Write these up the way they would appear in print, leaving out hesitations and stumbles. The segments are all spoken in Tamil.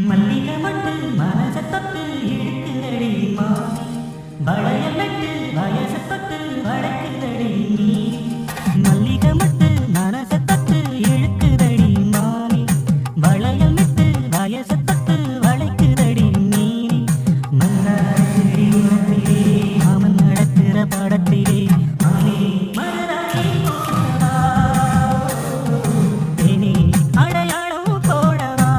மல்லிகை மட்டு மனச தொட்டு இழுக்குதடி மானே வளையல் நட்டு வயச தொட்டு வளைக்குதடி நீ மல்லிகை மட்டு மனச தொட்டு இழுக்குதடி மானே வளையல் நட்டு வயச தொட்டு வளைக்குதடி நீ மன்னாரே மாமன் நடக்கிற படத்திலே மானே மலராய் போடவா தேனே அடையாளம் போடவா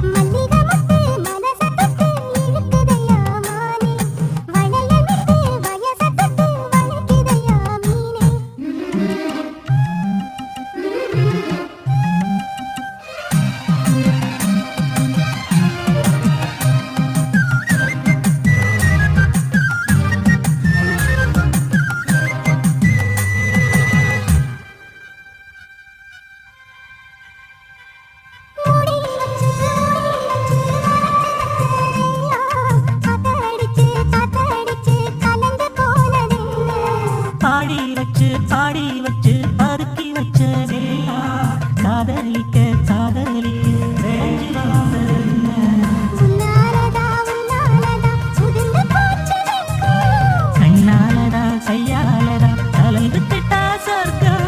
மல்லிகை மட்டு மனச தொட்டு இழுக்குதையா மானே வளையல் நட்டு வயச தொட்டு வளைக்குதையா மீனே மூடி வச்சு காத்தடிச்சு கலந்து போனதென்ன பாடி வச்சு பருக்கி வச்சதெல்லாம் காதலிக்க விளைஞ்சு வந்ததென்ன உன்னாலதா உதிர்ந்து போச்சு வெட்கம் கண்ணாலதா கையாலதா கலந்துக்கிட்டா சொர்க்கம்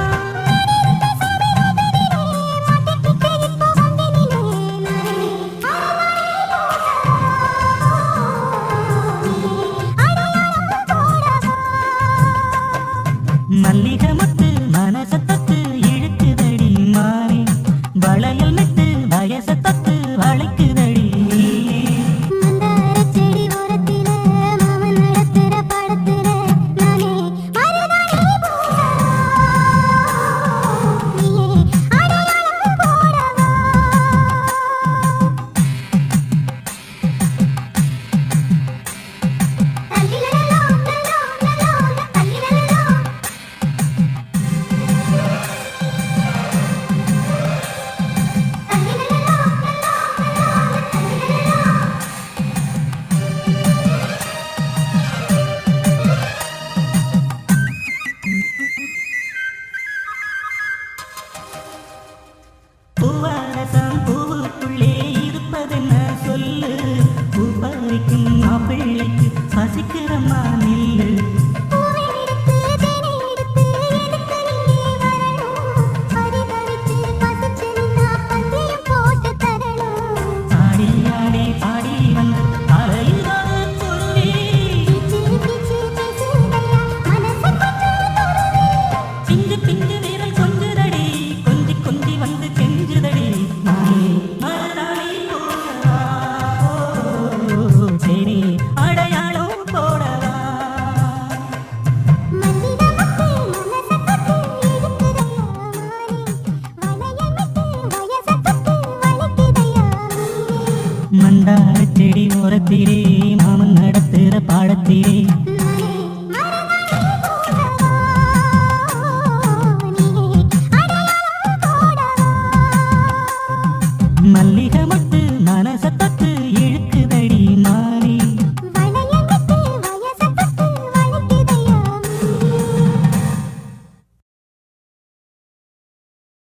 மாட்டிக்கிட்டு இப்போ வந்தினிலே அடையாளம் போடவா மல்லிகை மட்டு மனச தொட்டு இழுக்குதடி மாறி வளையல் நட்டு வயச தொட்டு வளைக்குதடி மந்தாரச் செடி ஓரத்தில மாமன் நடத்துற படத்துல நானே மருதாணி பூசவா நீயே அடையாளம் போடவா தல்லிலலோ லலோ லலோ தல்லிலலோ தல்லிலலோ லலோ தல்லிலலோ பூவாரசம் பூவுக்குள்ளே இருப்பதென்ன சொல்லு பூ பறிக்கும் மாப்பிள்ளைக்கு பசிக்கிறம்மா நில்லு பூவை எடுத்து தேனை எடுத்து எதுக்கு நீ வரணும் பரிதவிச்சு பசிச்சு நின்னா பந்தயம் போட்டு தரணும் ஆடி பாடி வந்து அலையில் ஒரு குருவி பிச்சு பிச்சு பேசுதையா மனச கொஞ்சம் தருவே பிஞ்சு வீரல் கொஞ்சுதடி கொஞ்சி வந்து கெஞ்சுதடி நானே மலராணி போடவா சரி அடையாளம் போடவா மல்லிகை மட்டு மனச தொட்டு இழுக்குதையா மானே வளையல் நட்டு வயச தொட்டு வளைக்குதையா மீனே மந்தார செடி ஓரத்திலே மாமன் நடத்துற பாடத்திலே நானே